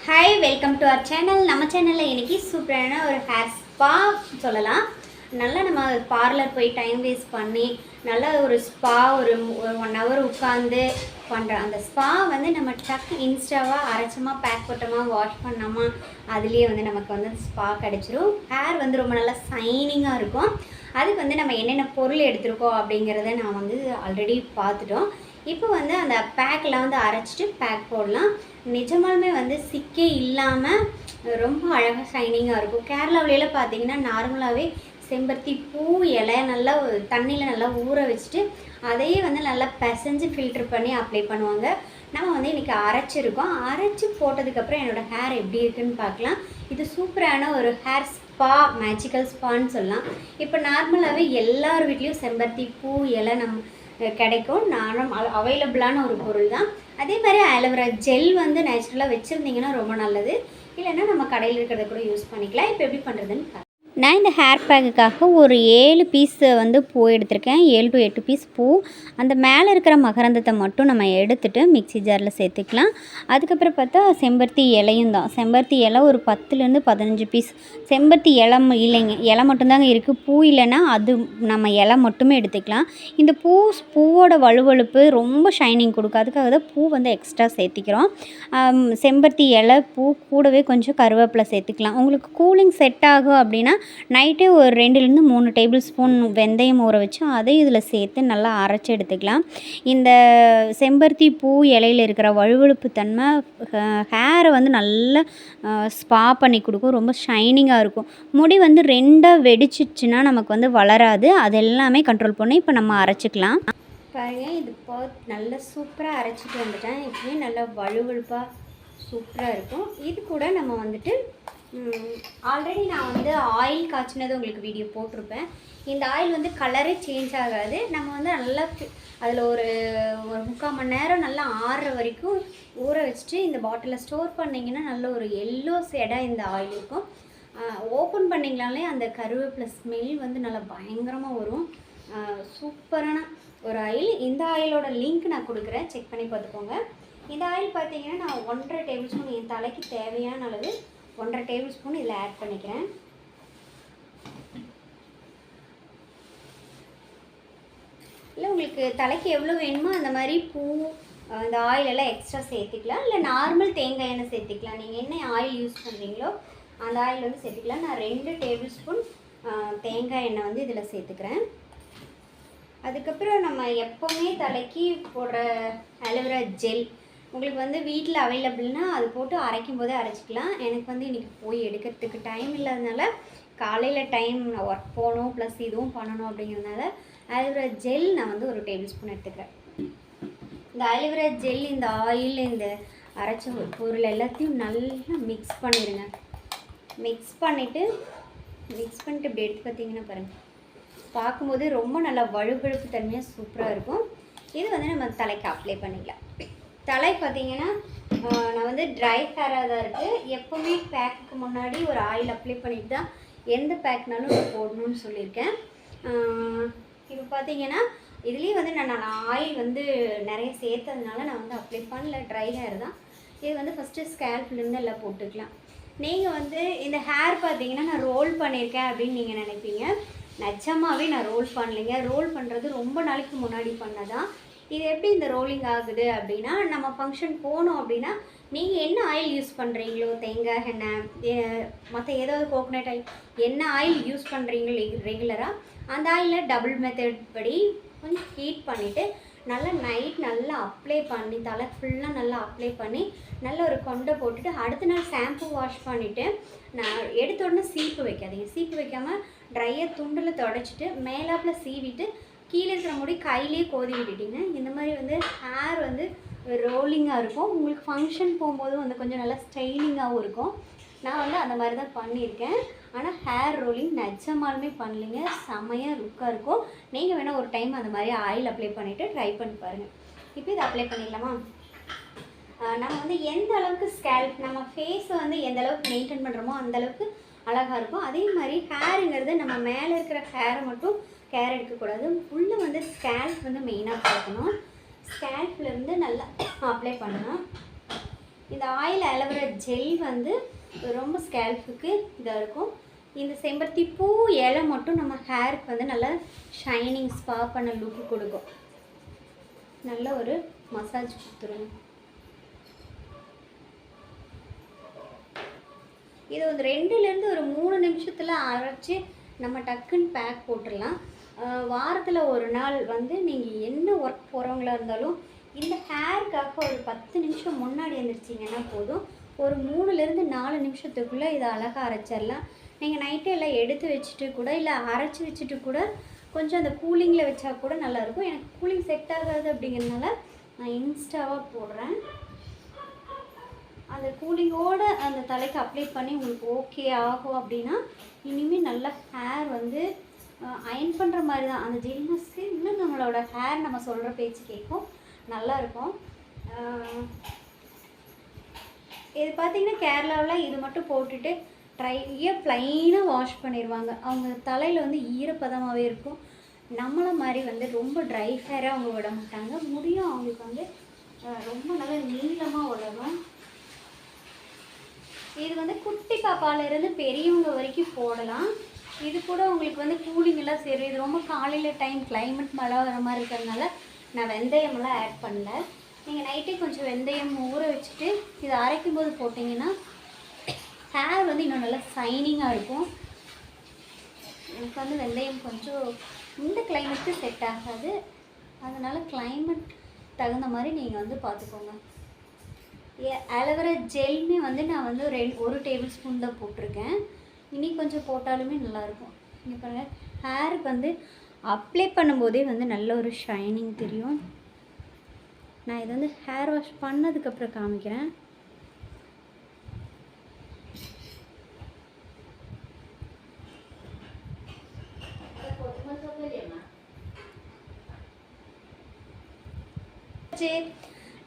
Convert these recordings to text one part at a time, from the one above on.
Hi, welcome to our channel. நம்ம சேனலில் இன்றைக்கி சூப்பரான ஒரு ஹேர் ஸ்பா சொல்லலாம். நல்லா நம்ம பார்லர் போய் டைம் வேஸ்ட் பண்ணி நல்லா ஒரு ஸ்பா ஒரு 1 hour உட்காந்து பண்ணுற அந்த ஸ்பா வந்து நம்ம டக்கு இன்ஸ்டாவாக அரைச்சமாக பேக் போட்டோமா வாஷ் பண்ணோமா அதுலேயே வந்து நமக்கு வந்து ஸ்பா கிடச்சிரும். ஹேர் வந்து ரொம்ப நல்லா சைனிங்காக இருக்கும். அதுக்கு வந்து நம்ம என்னென்ன பொருள் எடுத்துருக்கோம் அப்படிங்கிறத நான் வந்து ஆல்ரெடி பார்த்துட்டோம். இப்போ வந்து அந்த பேக்கெலாம் வந்து அரைச்சிட்டு பேக் போடலாம். நிஜமாலுமே வந்து சிக்கே இல்லாமல் ரொம்ப அழகாக ஷைனிங்காக இருக்கும். கேரளாவிலலாம் பார்த்தீங்கன்னா நார்மலாகவே செம்பருத்தி பூ இலை நல்லா தண்ணியில் நல்லா ஊற வச்சுட்டு அதையே வந்து நல்லா பிசைஞ்சு ஃபில்ட்ரு பண்ணி அப்ளை பண்ணுவாங்க. நம்ம வந்து இன்றைக்கி அரைச்சிருக்கோம். அரைச்சி போட்டதுக்கப்புறம் என்னோடய ஹேர் எப்படி இருக்குதுன்னு பார்க்கலாம். இது சூப்பரான ஒரு ஹேர் ஸ்பா, மேஜிக்கல் ஸ்பான்னு சொல்லலாம். இப்போ நார்மலாகவே எல்லார் வீட்லேயும் செம்பருத்தி பூ இலை கிடைக்கும். நானும் அவைலபிளான ஒரு பொருள் தான். அதே மாதிரி ஆலோவேரா ஜெல் வந்து நேச்சுரலாக வச்சுருந்தீங்கன்னா ரொம்ப நல்லது. இல்லைன்னா நம்ம கடையில் இருக்கிறத கூட யூஸ் பண்ணிக்கலாம். இப்போ எப்படி பண்ணுறதுன்னு நான் இந்த ஹேர் பேக்குக்காக ஒரு 7 பீஸ் வந்து பூ எடுத்திருக்கேன். 7 to 8 பீஸ் பூ. அந்த மேலே இருக்கிற மகரந்தத்தை மட்டும் நம்ம எடுத்துகிட்டு மிக்ஸி ஜாரில் சேர்த்துக்கலாம். அதுக்கப்புறம் பார்த்தா செம்பருத்தி இலையும் தான். செம்பருத்தி இலை ஒரு 10லேருந்து 15 பீஸ். செம்பருத்தி இலை இல்லைங்க, இலை மட்டும்தாங்க இருக்குது. பூ இல்லைன்னா அது நம்ம இலை மட்டுமே எடுத்துக்கலாம். இந்த பூவோட வழுவழுப்பு ரொம்ப ஷைனிங் கொடுக்கும். அதுக்காக தான் பூ வந்து எக்ஸ்ட்ரா சேர்த்திக்கிறோம். செம்பருத்தி இலை பூ கூடவே கொஞ்சம் கருவேப்பிலை சேர்த்துக்கலாம். உங்களுக்கு கூலிங் செட் ஆகும் அப்படின்னா நைட்டே ஒரு 2லேருந்து 3 டேபிள் ஸ்பூன் வெந்தயம் ஊற வச்சு அதையும் இதில் சேர்த்து நல்லா அரைச்சி எடுத்துக்கலாம். இந்த செம்பருத்தி பூ இலையில் இருக்கிற வழுவழுப்பு தன்மை ஹேரை வந்து நல்லா ஸ்பா பண்ணி கொடுக்கும். ரொம்ப ஷைனிங்காக இருக்கும். முடி வந்து 2ஆக வெடிச்சிச்சுன்னா நமக்கு வந்து வளராது. அது எல்லாமே கண்ட்ரோல் பண்ணி இப்போ நம்ம அரைச்சிக்கலாம். பாருங்கள், இது நல்லா சூப்பராக அரைச்சிட்டு வந்துட்டேன். இப்படியே நல்லா வழுவழுப்பாக சூப்பராக இருக்கும். இது கூட நம்ம வந்துட்டு ஆல்ரெடி நான் வந்து ஆயில் காய்ச்சினது உங்களுக்கு வீடியோ போட்டிருப்பேன். இந்த ஆயில் வந்து கலரே சேஞ்ச் ஆகாது. நம்ம வந்து நல்லா அதில் ஒரு 3/4 மணி நேரம் நல்லா ஆறுற வரைக்கும் ஊற வச்சுட்டு இந்த பாட்டிலில் ஸ்டோர் பண்ணிங்கன்னா நல்ல ஒரு எல்லோ ஷேடாக இந்த ஆயில் இருக்கும். ஓப்பன் பண்ணிங்களாலே அந்த கருவேப்பிலை ஸ்மெல் வந்து நல்லா பயங்கரமாக வரும். சூப்பரான ஒரு ஆயில். இந்த ஆயிலோட லிங்க் நான் கொடுக்குறேன், செக் பண்ணி பார்த்துக்கோங்க. இந்த ஆயில் பார்த்தீங்கன்னா நான் 1.5 டேபிள் ஸ்பூன் என் தலைக்கு தேவையான அளவு 1.5 டேபிள் ஸ்பூன் இதில் ஆட் பண்ணிக்கிறேன். இல்லை உங்களுக்கு தலைக்கு எவ்வளோ வேணுமோ அந்த மாதிரி பூ இந்த ஆயிலெல்லாம் எக்ஸ்ட்ரா சேர்த்துக்கலாம். இல்லை நார்மல் தேங்காய் எண்ணெய் சேர்த்துக்கலாம். நீங்கள் என்ன ஆயில் யூஸ் பண்ணுறீங்களோ அந்த ஆயில் வந்து சேர்த்துக்கலாம். நான் 2 டேபிள் ஸ்பூன் தேங்காய் எண்ணெய் வந்து இதில் சேர்த்துக்கிறேன். அதுக்கப்புறம் நம்ம எப்போவுமே தலைக்கு போடுற ஆலோவேரா ஜெல் உங்களுக்கு வந்து வீட்டில் அவைலபிள்னால் அது போட்டு அரைக்கும் போதே அரைச்சிக்கலாம். எனக்கு வந்து இன்றைக்கி போய் எடுக்கிறதுக்கு டைம் இல்லாதனால காலையில் டைம் நான் ஒர்க் போகணும் ப்ளஸ் இதுவும் பண்ணணும் அப்படிங்கிறதுனால ஆலோவேரா ஜெல் நான் வந்து ஒரு டேபிள் ஸ்பூன் எடுத்துக்கிறேன். இந்த ஆலோவேரா ஜெல், இந்த ஆயில், இந்த அரைச்ச பொருள் எல்லாத்தையும் நல்லா மிக்ஸ் பண்ணிடுங்க. மிக்ஸ் பண்ணிவிட்டு இப்படி எடுத்து பார்த்தீங்கன்னா பாருங்கள், பார்க்கும்போது ரொம்ப நல்லா வழுவழுப்பு தன்மையாக சூப்பராக இருக்கும். இது வந்து நம்ம தலைக்கு அப்ளை பண்ணிக்கலாம். தலை பார்த்திங்கன்னா நான் வந்து ட்ரை ஹேராக தான் இருக்குது. எப்போவுமே பேக்குக்கு முன்னாடி ஒரு ஆயில் அப்ளை பண்ணிட்டு தான் எந்த பேக்னாலும் போடணும்னு சொல்லியிருக்கேன். இப்போ பார்த்தீங்கன்னா இதுலேயே வந்து நான் ஆயில் வந்து நிறைய சேர்த்ததுனால நான் வந்து அப்ளை பண்ணல, ட்ரை ஹேர் தான். இது வந்து ஃபஸ்ட்டு ஸ்கேல்ப்லேருந்து எல்லாம் போட்டுக்கலாம். நீங்கள் வந்து இந்த ஹேர் பார்த்தீங்கன்னா நான் ரோல் பண்ணியிருக்கேன் அப்படின்னு நீங்கள் நினைப்பீங்க. நிஜமாகவே நான் ரோல் பண்ணலைங்க. ரோல் பண்ணுறது ரொம்ப நாளைக்கு முன்னாடி பண்ணதான். இது எப்படி இந்த ரோலிங் ஆகுது அப்படின்னா, நம்ம ஃபங்க்ஷன் போனோம் அப்படின்னா நீங்கள் என்ன ஆயில் யூஸ் பண்ணுறீங்களோ, தேங்காய் எண்ணெய் மற்ற ஏதாவது கோகோனட் ஆயில் என்ன ஆயில் யூஸ் பண்ணுறீங்களோ ரெகுலராக அந்த ஆயிலில் டபுள் மெத்தட் படி கொஞ்சம் ஹீட் பண்ணிவிட்டு நல்லா நைட் நல்லா அப்ளை பண்ணி தலை ஃபுல்லாக நல்லா அப்ளை பண்ணி நல்ல ஒரு கொண்டை போட்டுட்டு அடுத்த நாள் ஷாம்பு வாஷ் பண்ணிவிட்டு நான் எடுத்த உடனே சீப்பு வைக்காதீங்க. சீப்பு வைக்காமல் ட்ரையாக துண்டில் தொடச்சிட்டு மேலாப்பில் சீவிட்டு கீழே இருக்கிற முடி கையிலேயே கோதி விட்டுட்டிங்க. இந்த மாதிரி வந்து ஹேர் வந்து ரோலிங்காக இருக்கும். உங்களுக்கு ஃபங்க்ஷன் போகும்போது வந்து கொஞ்சம் நல்லா ஸ்டைலிங்காகவும் இருக்கும். நான் வந்து அந்த மாதிரி தான் பண்ணியிருக்கேன். ஆனால் ஹேர் ரோலிங் நிஜமாலுமே பண்ணலிங்க, செம்மையாக லுக்காக இருக்கும். நீங்கள் வேணால் ஒரு டைம் அந்த மாதிரி ஆயில் அப்ளை பண்ணிவிட்டு ட்ரை பண்ணி பாருங்கள். இப்போ இதை அப்ளை பண்ணிடலாமா? நம்ம வந்து எந்த அளவுக்கு ஸ்கேல்ப் நம்ம ஃபேஸை வந்து எந்த அளவுக்கு மெயின்டைன் பண்ணுறோமோ அந்தளவுக்கு அழகாக இருக்கும். அதே மாதிரி ஹேருங்கிறது நம்ம மேலே இருக்கிற ஹேரை மட்டும் கேர் எடுக்கக்கூடாது. உள்ளே வந்து ஸ்கேல்ப் வந்து மெயினாக பார்க்கணும். ஸ்கேல்ப்லேருந்து நல்லா அப்ளை பண்ணணும். இந்த ஆயில் அலோவேரா ஜெல் வந்து ரொம்ப ஸ்கேல்ஃபுக்கு இதாக இருக்கும். இந்த செம்பருத்தி பூ இலை மட்டும் நம்ம ஹேருக்கு வந்து நல்லா ஷைனிங் ஸ்பா பண்ண லுக்கு கொடுக்கும். நல்ல ஒரு மசாஜ் கொடுத்துருங்க. இது வந்து 2லேருந்து ஒரு 3 நிமிஷத்தில் அரைச்சி நம்ம டக்குன்னு பேக் போட்டுடலாம். வாரத்தில் ஒரு நாள் வந்து நீங்கள் என்ன ஒர்க் போகிறவங்களா இருந்தாலும் இந்த ஹேருக்காக ஒரு 10 நிமிஷம் முன்னாடி எழுந்திரிச்சிங்கன்னா போதும். ஒரு 3லேருந்து 4 நிமிஷத்துக்குள்ளே இதை அழகாக அரைச்சிடலாம். நீங்கள் நைட்டு எல்லாம் எடுத்து வச்சுட்டு கூட இல்லை அரைச்சி வச்சுட்டு கூட கொஞ்சம் அந்த கூலிங்கில் வச்சா கூட நல்லாயிருக்கும். எனக்கு கூலிங் செட் ஆகாது அப்படிங்கிறதுனால நான் இன்ஸ்டாவாக போடுறேன். அந்த கூலிங்கோடு அந்த தலைக்கு அப்ளை பண்ணி உங்களுக்கு ஓகே ஆகும் அப்படின்னா இனிமேல் நல்லா ஹேர் வந்து அயன் பண்ணுற மாதிரி தான். அந்த ஜெல்னஸ்க்கு இன்னும் நம்மளோட ஹேர் நம்ம சொல்கிற பேச்சு கேட்கும், நல்லாயிருக்கும். இது பார்த்திங்கன்னா கேரளாவில் இது மட்டும் போட்டுட்டு ட்ரையாக ப்ளைனாக வாஷ் பண்ணிடுவாங்க. அவங்க தலையில் வந்து ஈரப்பதமாகவே இருக்கும். நம்மளை மாதிரி வந்து ரொம்ப ட்ரை ஹேராக அவங்க விட மாட்டாங்க. முடியும் அவங்களுக்கு வந்து ரொம்ப நல்லா நீளமாக வளரும். இது வந்து குட்டி பாப்பாலேருந்து பெரியவங்க வரைக்கும் போடலாம். இது கூட உங்களுக்கு வந்து கூலிங்கெல்லாம் சரி. இது ரொம்ப காலையில் டைம் கிளைமேட் மழை வர மாதிரி இருக்கிறதுனால நான் வெந்தயமெல்லாம் ஆட் பண்ணல. நீங்கள் நைட்டே கொஞ்சம் வெந்தயம் ஊற வச்சுட்டு இதை அரைக்கும் போது போட்டிங்கன்னா ஹேர் வந்து இன்னும் நல்லா ஷைனிங்காக இருக்கும். எனக்கு வந்து வெந்தயம் கொஞ்சம் இந்த கிளைமேட்டுக்கு செட் ஆகாது, அதனால் கிளைமேட் தகுந்த மாதிரி நீங்கள் வந்து பார்த்துக்கோங்க. அலோவேரா ஜெல்மே வந்து நான் வந்து 1 டேபிள் ஸ்பூன் தான் போட்டிருக்கேன். இனி கொஞ்சம் போட்டாலுமே நல்லாயிருக்கும். இங்கே பாருங்கள், ஹேருக்கு வந்து அப்ளை பண்ணும்போதே வந்து நல்ல ஒரு ஷைனிங் தெரியும். நான் இதை வந்து ஹேர் வாஷ் பண்ணதுக்கப்புறம் காமிக்கிறேன்.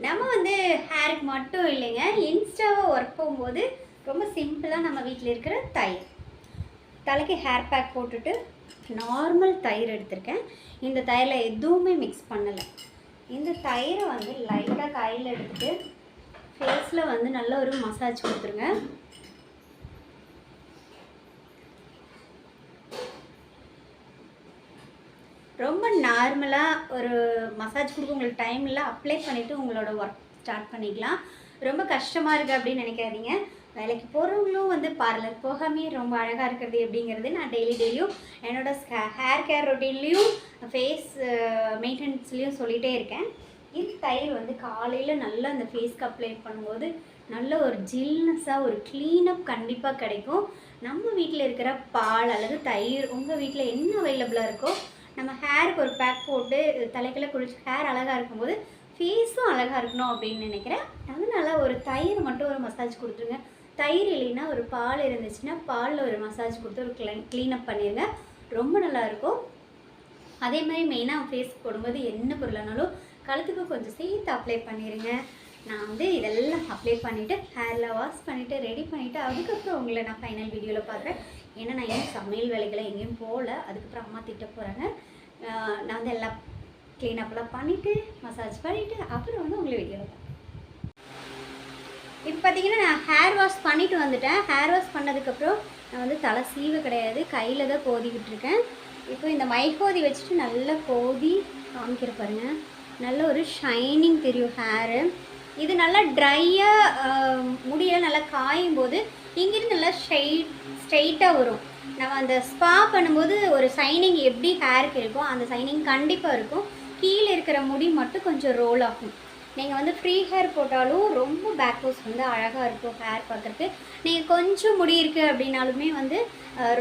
நம்ம வந்து ஹேருக்கு மட்டும் இல்லைங்க, இன்ஸ்டாவை ஒர்க் போகும்போது ரொம்ப சிம்பிளாக நம்ம வீட்டில் இருக்கிற தயிர், தலைக்கு ஹேர் பேக் போட்டுட்டு நார்மல் தயிர் எடுத்திருக்கேன். இந்த தயிரில் எதுவுமே மிக்ஸ் பண்ணலை. இந்த தயிரை வந்து லைட்டாக கையில் எடுத்துகிட்டு ஃபேஸில் வந்து நல்ல ஒரு மசாஜ் கொடுத்துருங்க. ரொம்ப நார்மலாக ஒரு மசாஜ் கொடுக்க உங்களுக்கு டைம் இல்லை, அப்ளை பண்ணிவிட்டு உங்களோட ஒர்க் ஸ்டார்ட் பண்ணிக்கலாம். ரொம்ப கஷ்டமாக இருக்குது அப்படின்னு நினைக்காதீங்க. வேலைக்கு போகிறவங்களும் வந்து பார்லர் போகாமே ரொம்ப அழகாக இருக்கிறது அப்படிங்கிறது நான் டெய்லியும் என்னோடய ஹேர் கேர் ரொட்டீன்லேயும் ஃபேஸ் மெயின்டெனன்ஸ்லேயும் சொல்லிகிட்டே இருக்கேன். இது தயிர் வந்து காலையில் நல்லா அந்த ஃபேஸ்க்கு அப்ளை பண்ணும்போது நல்ல ஒரு ஜில்னஸாக ஒரு க்ளீனப் கண்டிப்பாக கிடைக்கும். நம்ம வீட்டில் இருக்கிற பால் அல்லது தயிர் உங்கள் வீட்டில் என்ன அவைலபிளாக இருக்கோ நம்ம ஹேருக்கு ஒரு பேக் போட்டு தலைக்கெல்லாம் குளிச்சு ஹேர் அழகாக இருக்கும்போது ஃபேஸும் அழகாக இருக்கணும் அப்படின்னு நினைக்கிறேன். அதனால் ஒரு தயிர் மட்டும் ஒரு மசாஜ் கொடுத்துருங்க. தயிர் இல்லைன்னா ஒரு பால் இருந்துச்சுன்னா பாலில் ஒரு மசாஜ் கொடுத்து ஒரு க்ளீனப் பண்ணிடுங்க, ரொம்ப நல்லாயிருக்கும். அதே மாதிரி மெயினாக ஃபேஸ் போடும்போது என்ன பொருளானாலும் கழுத்துக்கு கொஞ்சம் சேர்த்து அப்ளை பண்ணிடுங்க. நான் வந்து இதெல்லாம் அப்ளை பண்ணிவிட்டு ஹேரில் வாஷ் பண்ணிவிட்டு ரெடி பண்ணிவிட்டு அதுக்கப்புறம் உங்களை நான் ஃபைனல் வீடியோவில் பார்க்குறேன். ஏன்னா நான் ஏன் சமையல் வேலைகளை எங்கேயும் போகல, அதுக்கப்புறம் அம்மா திட்ட போகிறாங்க. நான் வந்து எல்லாம் க்ளீனப்லாம் பண்ணிவிட்டு மசாஜ் பண்ணிவிட்டு அப்புறம் வந்து உங்களை வீடியோவில் பார்க்குறேன். இப்போ பார்த்தீங்கன்னா நான் ஹேர் வாஷ் பண்ணிவிட்டு வந்துட்டேன். ஹேர் வாஷ் பண்ணதுக்கப்புறம் நான் வந்து தலை சீவ கிடையாது, கையில் தான் கோதிக்கிட்டு இருக்கேன். இப்போ இந்த மைகோதி வச்சுட்டு நல்லா கோதி காமிக்கிற பாருங்கள், நல்ல ஒரு ஷைனிங் தெரியும் ஹேரு. இது நல்லா ட்ரையாக முடியல நல்லா காயும் போது இங்கிருந்து நல்லா ஸ்ட்ரெயிட்டாக வரும். நம்ம அந்த ஸ்பா பண்ணும்போது ஒரு ஷைனிங் எப்படி ஹேருக்கு இருக்கும் அந்த ஷைனிங் கண்டிப்பாக இருக்கும். கீழே இருக்கிற முடி மட்டும் கொஞ்சம் ரோல் ஆகும். நீங்கள் வந்து ஃப்ரீ ஹேர் போட்டாலும் ரொம்ப பேக் வாஷ் வந்து அழகாக இருக்கும் ஹேர் பார்க்குறதுக்கு. நீங்கள் கொஞ்சம் முடி இருக்குது அப்படின்னாலுமே வந்து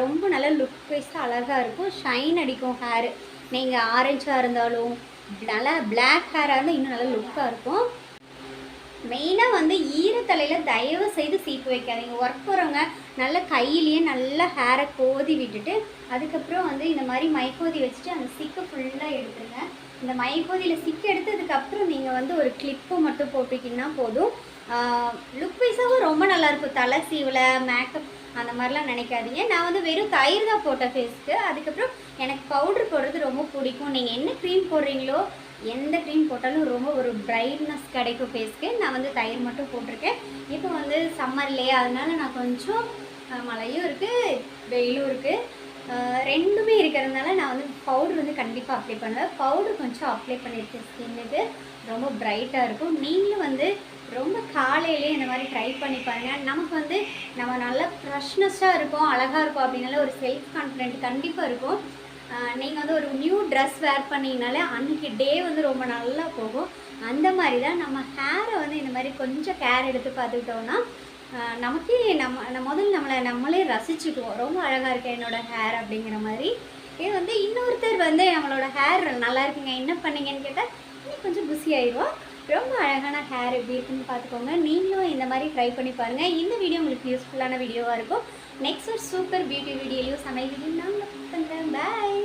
ரொம்ப நல்லா லுக் வைஸாக அழகாக இருக்கும், ஷைன் அடிக்கும் ஹேரு. நீங்கள் ஆரஞ்சாக இருந்தாலும் நல்லா பிளாக் ஹேராக இருந்தால் இன்னும் நல்லா லுக்காக இருக்கும். மெயினாக வந்து ஈரத்தலையில் தயவு செய்து சீப்பு வைக்காதீங்க. ஒர்க் போகிறவங்க நல்லா கையிலேயே நல்லா ஹேரை கோதி விட்டுட்டு அதுக்கப்புறம் வந்து இந்த மாதிரி மைக்கோதி வச்சுட்டு அந்த சிக்கை ஃபுல்லாக எடுத்துருங்க. இந்த மைக்கோதியில் சிக்கு எடுத்ததுக்கப்புறம் நீங்கள் வந்து ஒரு கிளிப்பு மட்டும் போட்டுக்கிங்கன்னா போதும். லுக் வைஸாகவும் ரொம்ப நல்லாயிருக்கும். தலை சீவில் மேக்கப் அந்த மாதிரிலாம் நினைக்காதீங்க. நான் வந்து வெறும் தயிர் தான் போட்டேன் ஃபேஸ்க்கு. அதுக்கப்புறம் எனக்கு பவுட்ரு போடுறது ரொம்ப பிடிக்கும். நீங்கள் என்ன க்ரீம் போடுறீங்களோ எந்த க்ரீம் போட்டாலும் ரொம்ப ஒரு பிரைட்னஸ் கிடைக்கும் ஃபேஸ்க்கு. நான் வந்து தயிர் மட்டும் போட்டிருக்கேன். இப்போ வந்து சம்மர் இல்லையா, அதனால நான் கொஞ்சம் மழையும் இருக்குது வெயிலும் இருக்குது, ரெண்டுமே இருக்கிறதுனால நான் வந்து பவுட்ரு வந்து கண்டிப்பாக அப்ளை பண்ணுவேன். பவுட்ரு கொஞ்சம் அப்ளை பண்ணியிருக்கேன் ஸ்கின்னுக்கு, ரொம்ப பிரைட்டாக இருக்கும். நீங்களும் வந்து ரொம்ப காலையிலே இந்த மாதிரி ட்ரை பண்ணி பாருங்கள். நமக்கு வந்து நம்ம நல்லா ஃப்ரெஷ்னஸ்ஸாக இருக்கும், அழகாக இருக்கும் அப்படின்னால ஒரு செல்ஃப் கான்ஃபிடென்ட் கண்டிப்பாக இருக்கும். நீங்கள் வந்து ஒரு நியூ ட்ரெஸ் வேர் பண்ணிங்கனாலே அன்றைக்கி டே வந்து ரொம்ப நல்லா போகும். அந்த மாதிரி தான் நம்ம ஹேரை வந்து இந்த மாதிரி கொஞ்சம் கேர் எடுத்து பார்த்துக்கிட்டோன்னா நமக்கே முதல்ல நம்மளே ரசிச்சுக்குவோம். ரொம்ப அழகாக இருக்கு என்னோடய ஹேர் அப்படிங்கிற மாதிரி. இது வந்து இன்னொருத்தர் வந்து நம்மளோட ஹேர் நல்லா இருக்குங்க என்ன பண்ணீங்கன்னு கேட்டால் இன்னும் கொஞ்சம் குசி ஆயிடுவோம். ரொம்ப அழகான ஹேர் எப்படி இருக்குன்னு பார்த்துக்கோங்க. நீங்களும் இந்த மாதிரி ட்ரை பண்ணி பாருங்கள். இந்த வீடியோ உங்களுக்கு யூஸ்ஃபுல்லான வீடியோவாக இருக்கும். நெக்ஸ்ட் ஒரு சூப்பர் பியூட்டி வீடியோலையும் சமையல் வீடியோ நான் பண்ணுறேன். பாய்.